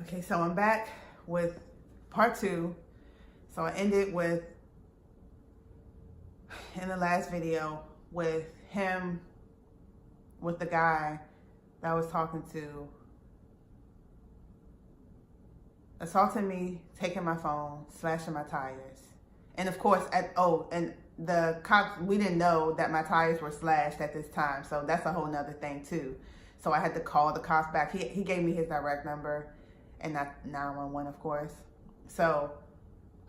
Okay, so I'm back with part two. So I ended with, in the last video, with him, with the guy that I was talking to, assaulting me, taking my phone, slashing my tires. And of course, and the cops, we didn't know that my tires were slashed at this time. So that's a whole nother thing too. So I had to call the cops back. He gave me his direct number, and not 911, of course. So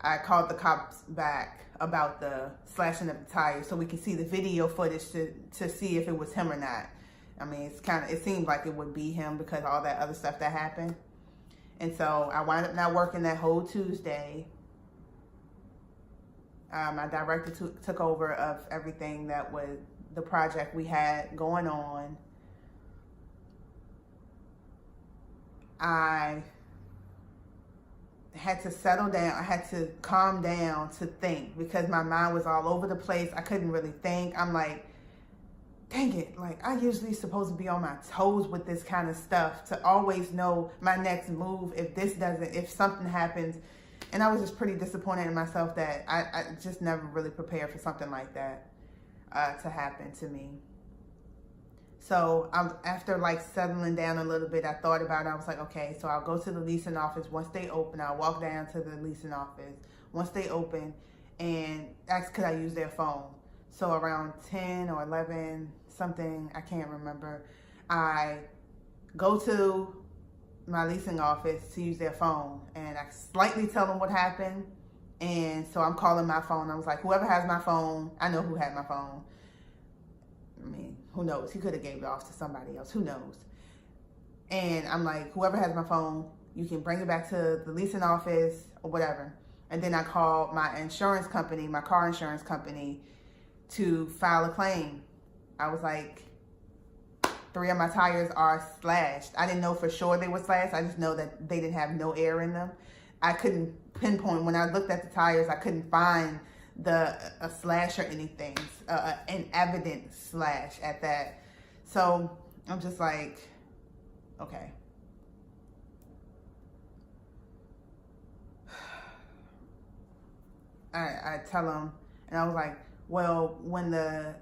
I called the cops back about the slashing of the tires so we could see the video footage to see if it was him or not. I mean, it seemed like it would be him because of all that other stuff that happened. And so I wound up not working that whole Tuesday. My director took over of everything that was the project we had going on. I had to settle down. I had to calm down to think because my mind was all over the place. I couldn't really think. I'm like, dang it. Like, I usually supposed to be on my toes with this kind of stuff to always know my next move if something happens. And I was just pretty disappointed in myself that I just never really prepared for something like that to happen to me. So after like settling down a little bit, I thought about it. I was like, okay, so I'll go to the leasing office. Once they open, I'll walk down to the leasing office. Once they open, and ask could I use their phone. So around 10 or 11, something, I can't remember, I go to my leasing office to use their phone, and I slightly tell them what happened. And so I'm calling my phone. I was like, whoever has my phone, I know who had my phone. I mean, who knows? He could have gave it off to somebody else. Who knows? And I'm like, whoever has my phone, you can bring it back to the leasing office or whatever. And then I called my insurance company, my car insurance company, to file a claim. I was like, 3 of my tires are slashed. I didn't know for sure they were slashed. I just know that they didn't have no air in them. I couldn't pinpoint. When I looked at the tires, I couldn't find a slash or anything, an evident slash at that. So I'm just like, okay. I tell them, and I was like, well, when the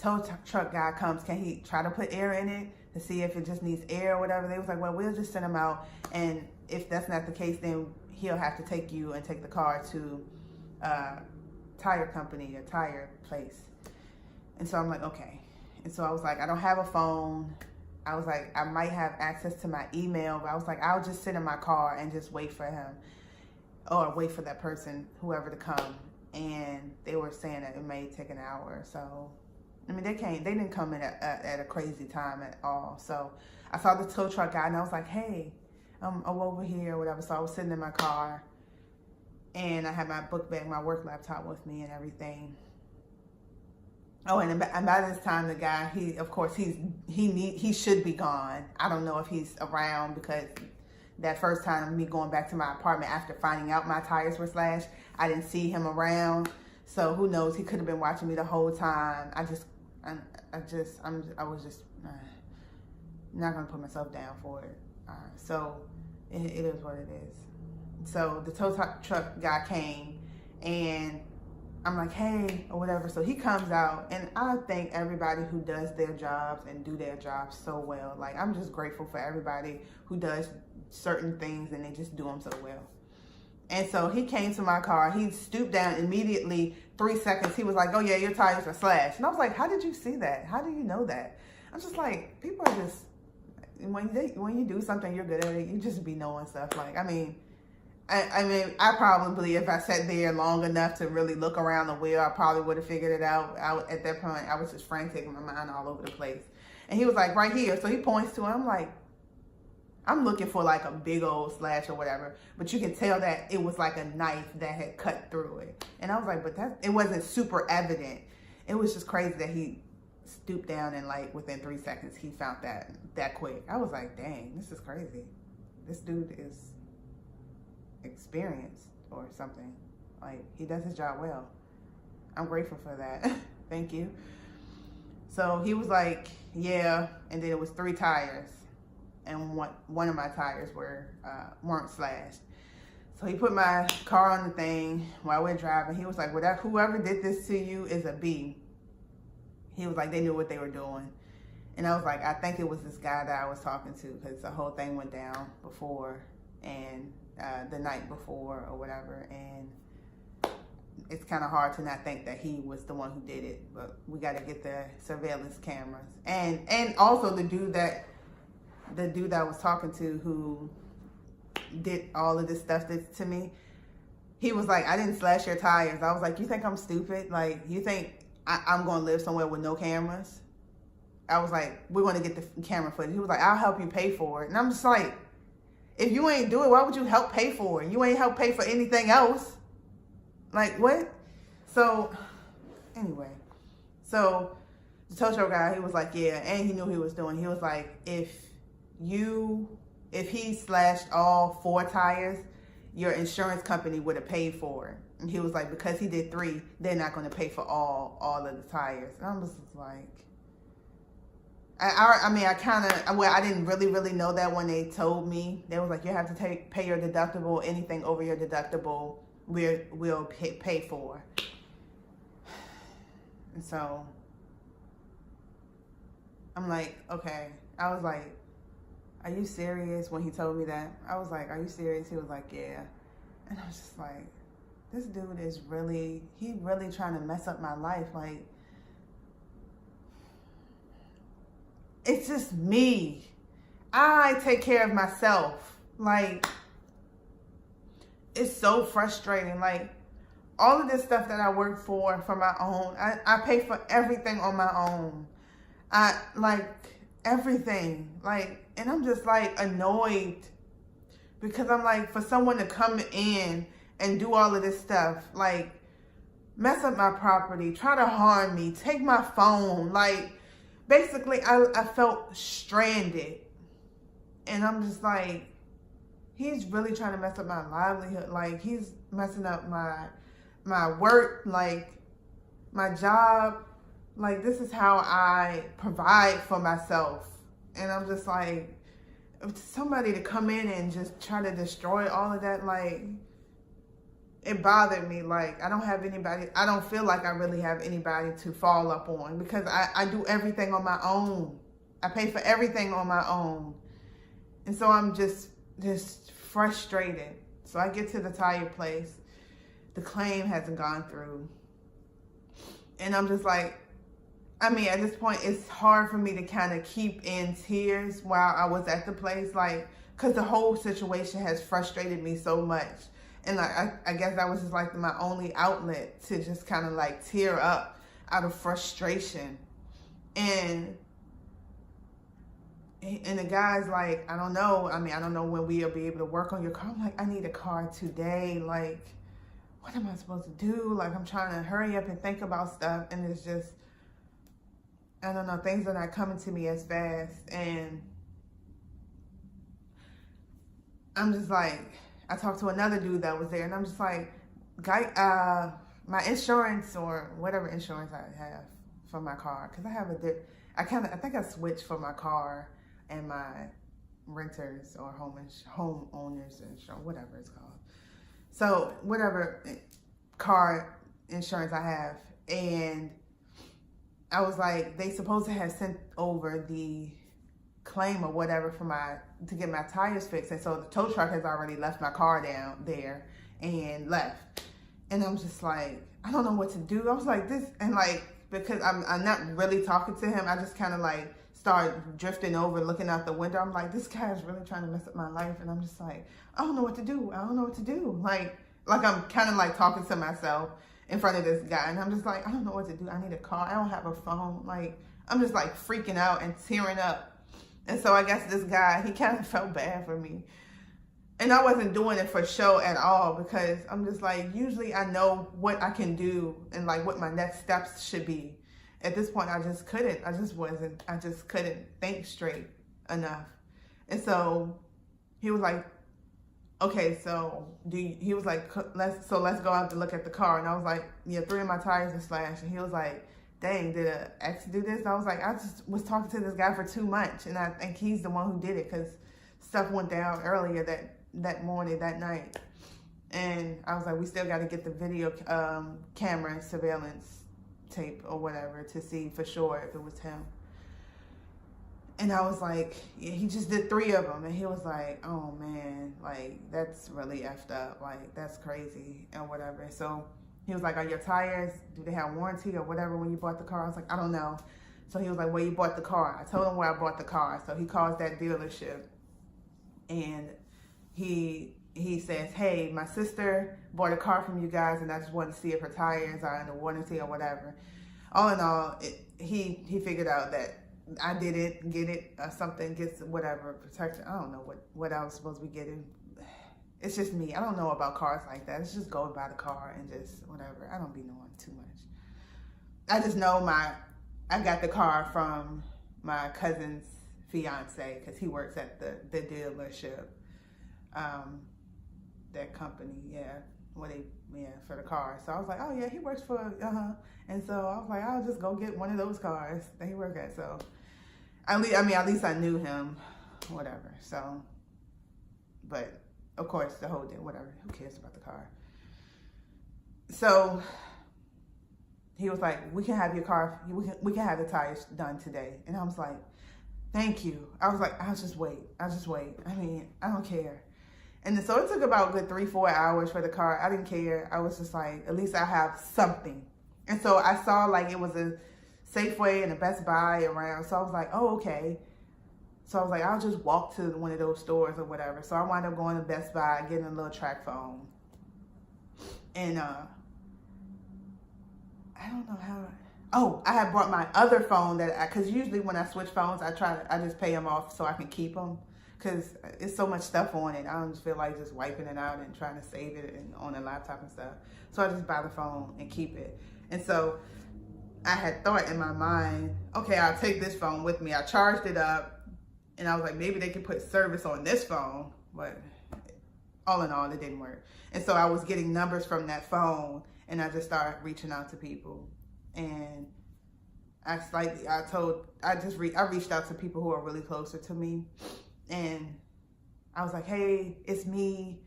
tow truck guy comes, can he try to put air in it to see if it just needs air or whatever? They was like, well, we'll just send him out, and if that's not the case, then he'll have to take you and take the car to tire company or tire place. And so I'm like, okay. And so I was like, I don't have a phone. I was like, I might have access to my email, but I was like, I'll just sit in my car and just wait for him, or wait for that person, whoever, to come. And they were saying that it may take an hour or so. I mean, they didn't come in at a crazy time at all. So I saw the tow truck guy, and I was like, hey, I'm over here or whatever. So I was sitting in my car, and I had my book bag, my work laptop with me and everything. Oh, and by this time, the guy, he should be gone. I don't know if he's around, because that first time of me going back to my apartment after finding out my tires were slashed, I didn't see him around. So who knows? He could have been watching me the whole time. I was just not gonna put myself down for it. So it is what it is. So the tow truck guy came, and I'm like, hey, or whatever. So he comes out, and I thank everybody who does their jobs and do their jobs so well. Like, I'm just grateful for everybody who does certain things and they just do them so well. And so he came to my car. He stooped down immediately. 3 seconds, he was like, oh yeah, your tires are slashed. And I was like, how did you see that? How do you know that? I'm just like, people are just, when you do something you're good at it, you just be knowing stuff. Like, I mean, I probably, if I sat there long enough to really look around the wheel, I probably would have figured it out. At that point, I was just frantic, my mind all over the place. And he was like, right here. So he points to it. I'm like, I'm looking for like a big old slash or whatever, but you can tell that it was like a knife that had cut through it. And I was like, but it wasn't super evident. It was just crazy that he stooped down, and like within 3 seconds, he found that quick. I was like, dang, this is crazy. This dude is experienced or something. Like, he does his job well. I'm grateful for that. Thank you. So he was like, yeah, and then it was 3 tires. and one of my tires weren't slashed. So he put my car on the thing while we're driving. He was like, well, whoever did this to you is a B. He was like, they knew what they were doing. And I was like, I think it was this guy that I was talking to, because the whole thing went down before, and the night before or whatever. And it's kind of hard to not think that he was the one who did it. But we got to get the surveillance cameras. And also the dude that I was talking to, who did all of this stuff to me, he was like, I didn't slash your tires. I was like, you think I'm stupid? Like, you think I'm going to live somewhere with no cameras? I was like, we're going to get the camera footage. He was like, I'll help you pay for it. And I'm just like, if you ain't do it, why would you help pay for it? You ain't help pay for anything else. Like, what? So, anyway. So, the tow truck guy, he was like, yeah, and he knew what he was doing. He was like, if he slashed all 4 tires, your insurance company would have paid for it. And he was like, because he did 3, they're not going to pay for all of the tires. And I'm just like, I didn't really know that when they told me. They was like, you have to pay your deductible. Anything over your deductible, we'll pay for. And so I'm like, okay. I was like, are you serious? When he told me that, I was like, are you serious? He was like, yeah. And I was just like, this dude is really trying to mess up my life. Like, it's just me. I take care of myself. Like, it's so frustrating. Like, all of this stuff that I work for my own, I pay for everything on my own. Everything. Like, and I'm just like annoyed, because I'm like, for someone to come in and do all of this stuff, like mess up my property, try to harm me, take my phone, like basically I felt stranded. And I'm just like, he's really trying to mess up my livelihood. Like, he's messing up my work, like my job. Like, this is how I provide for myself. And I'm just like, somebody to come in and just try to destroy all of that, like, it bothered me. Like, I don't feel like I really have anybody to fall up on, because I do everything on my own. I pay for everything on my own. And so I'm just frustrated. So I get to the tire place. The claim hasn't gone through. And I'm just like, at this point, it's hard for me to kind of keep in tears while I was at the place, like, because the whole situation has frustrated me so much. And like, I guess that was just like my only outlet to just kind of like tear up out of frustration. And the guy's like, I don't know. I don't know when we'll be able to work on your car. I'm like, I need a car today. Like, what am I supposed to do? Like, I'm trying to hurry up and think about stuff. And it's just, I don't know, things are not coming to me as fast. And I'm just like, I talked to another dude that was there, and I'm just like, my insurance, or whatever insurance I have for my car, because I think I switched for my car and my renters or homeowners insurance, whatever it's called. So whatever car insurance I have, and I was like, they supposed to have sent over the claim or whatever to get my tires fixed. And so the tow truck has already left my car down there and left. And I'm just like, I don't know what to do. I was like, this, and like, because I'm not really talking to him, I just kind of like start drifting over, looking out the window. I'm like, this guy is really trying to mess up my life. And I'm just like, I don't know what to do. I don't know what to do. Like I'm kind of like talking to myself in front of this guy. And I'm just like, I don't know what to do. I need a car. I don't have a phone. Like, I'm just like freaking out and tearing up. And so I guess this guy, he kind of felt bad for me. And I wasn't doing it for show at all, because I'm just like, usually I know what I can do and like what my next steps should be. At this point, I just couldn't. I just couldn't think straight enough. And so he was like, okay, so he was like, let's go out to look at the car. And I was like, yeah, 3 of my tires are slashed. And he was like, dang, did an ex do this? And I was like, I just was talking to this guy for 2 months, and I think he's the one who did it because stuff went down earlier that morning, that night. And I was like, we still got to get the video camera surveillance tape or whatever to see for sure if it was him. And I was like, yeah, he just did 3 of them. And he was like, oh man, like that's really effed up. Like that's crazy and whatever. So he was like, are your tires, do they have warranty or whatever when you bought the car? I was like, I don't know. So he was like, where you bought the car? I told him where I bought the car. So he calls that dealership and he says, hey, my sister bought a car from you guys and I just wanted to see if her tires are under warranty or whatever. All in all, he figured out that I didn't get it or something, gets whatever, protection. I don't know what I was supposed to be getting. It's just me. I don't know about cars like that. It's just going by the car and just whatever. I don't be knowing too much. I just know I got the car from my cousin's fiance because he works at the dealership. That company, for the car. So I was like, oh yeah, he works for, And so I was like, I'll just go get one of those cars that he worked at. So, at least I knew him, whatever. So, but of course, the whole day, whatever. Who cares about the car? So he was like, we can have your car. We can have the tires done today. And I was like, thank you. I was like, I'll just wait. I mean, I don't care. And so it took about a good 3-4 hours for the car. I didn't care. I was just like, at least I have something. And so I saw like it was a Safeway and a Best Buy around. So I was like, oh, okay. So I was like, I'll just walk to one of those stores or whatever. So I wound up going to Best Buy, getting a little track phone. And I don't know how. I had brought my other phone because usually when I switch phones, I just pay them off so I can keep them. Because it's so much stuff on it. I don't just feel like just wiping it out and trying to save it on a laptop and stuff. So I just buy the phone and keep it. And so I had thought in my mind, okay, I'll take this phone with me. I charged it up. And I was like, maybe they could put service on this phone. But all in all, it didn't work. And so I was getting numbers from that phone. And I just started reaching out to people. And I reached out to people who are really closer to me. And I was like, hey, it's me.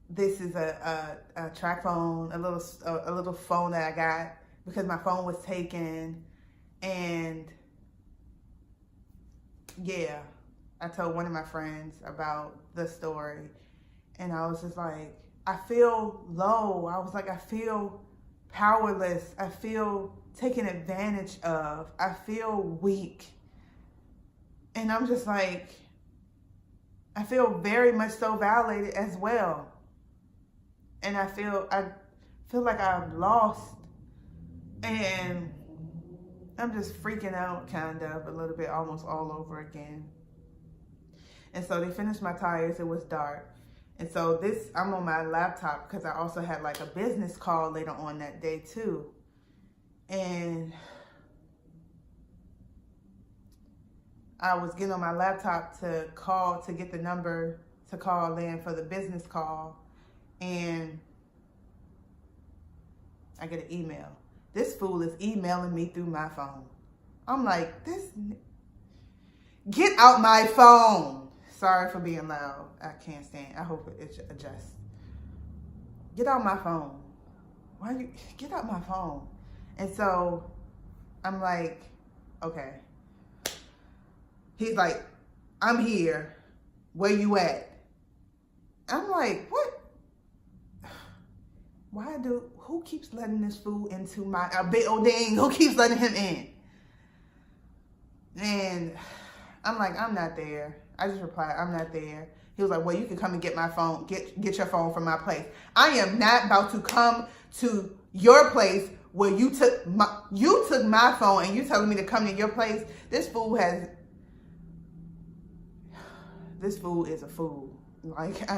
This is a track phone, a little phone that I got because my phone was taken. And yeah, I told one of my friends about the story. And I was just like, I feel low. I was like, I feel powerless. I feel taken advantage of. I feel weak. And I'm just like, I feel very much so violated as well. And I feel like I've lost. And I'm just freaking out kind of a little bit, almost all over again. And so they finished my tires. It was dark. And so I'm on my laptop because I also had like a business call later on that day too. And I was getting on my laptop to get the number to call in for the business call. And I get an email. This fool is emailing me through my phone. I'm like, get out my phone. Sorry for being loud. I can't stand. I hope it adjusts. Get out my phone. Why you get out my phone? And so I'm like, okay. He's like, I'm here. Where you at? I'm like, what? Who keeps letting this fool into my building? Who keeps letting him in? And I'm like, I'm not there. I just replied, I'm not there. He was like, well, you can come and get my phone, get your phone from my place. I am not about to come to your place where you took my phone and you telling me to come to your place. This fool is a fool. Like,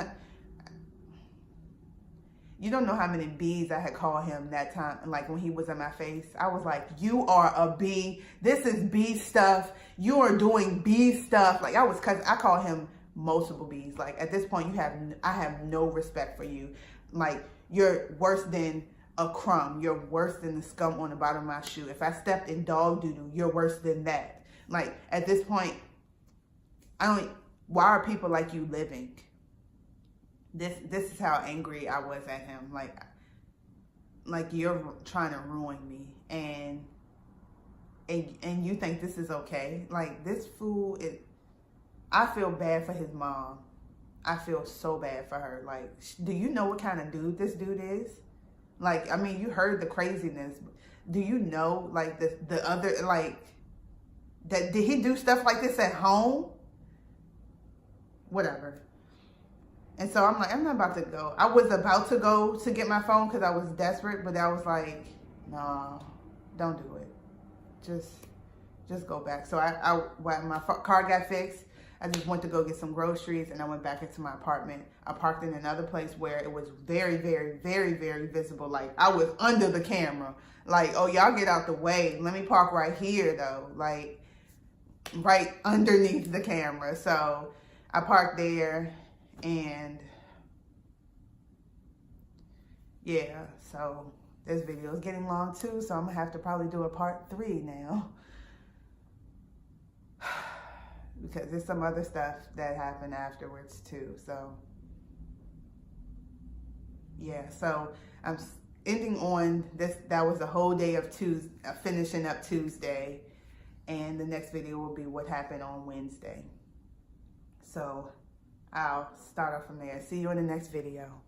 you don't know how many B's I had called him that time. Like when he was in my face, I was like, you are a B. This is B stuff. You are doing B stuff. Like I call him multiple B's. Like at this point, I have no respect for you. Like you're worse than a crumb, you're worse than the scum on the bottom of my shoe. If I stepped in dog doo-doo, you're worse than that. Like, at this point, why are people like you living? This is how angry I was at him. Like you're trying to ruin me, and you think this is okay? Like, this fool is, I feel bad for his mom. I feel so bad for her. Like, do you know what kind of dude this dude is? Like, I mean, you heard the craziness. Do you know, like, the other, like, that did he do stuff like this at home? Whatever. And so I'm like, I'm not about to go. I was about to go to get my phone because I was desperate, but I was like, no, don't do it. Just go back. So when my car got fixed, I just went to go get some groceries, and I went back into my apartment. I parked in another place where it was very, very, very, very visible. Like, I was under the camera. Like, oh, y'all get out the way. Let me park right here, though. Like, right underneath the camera. So I parked there, and yeah, so this video is getting long too, so I'm gonna have to probably do a part 3 now. Because there's some other stuff that happened afterwards too. So yeah, so I'm ending on this. That was the whole day of Tuesday, finishing up Tuesday, and the next video will be what happened on Wednesday. So I'll start off from there. See you in the next video.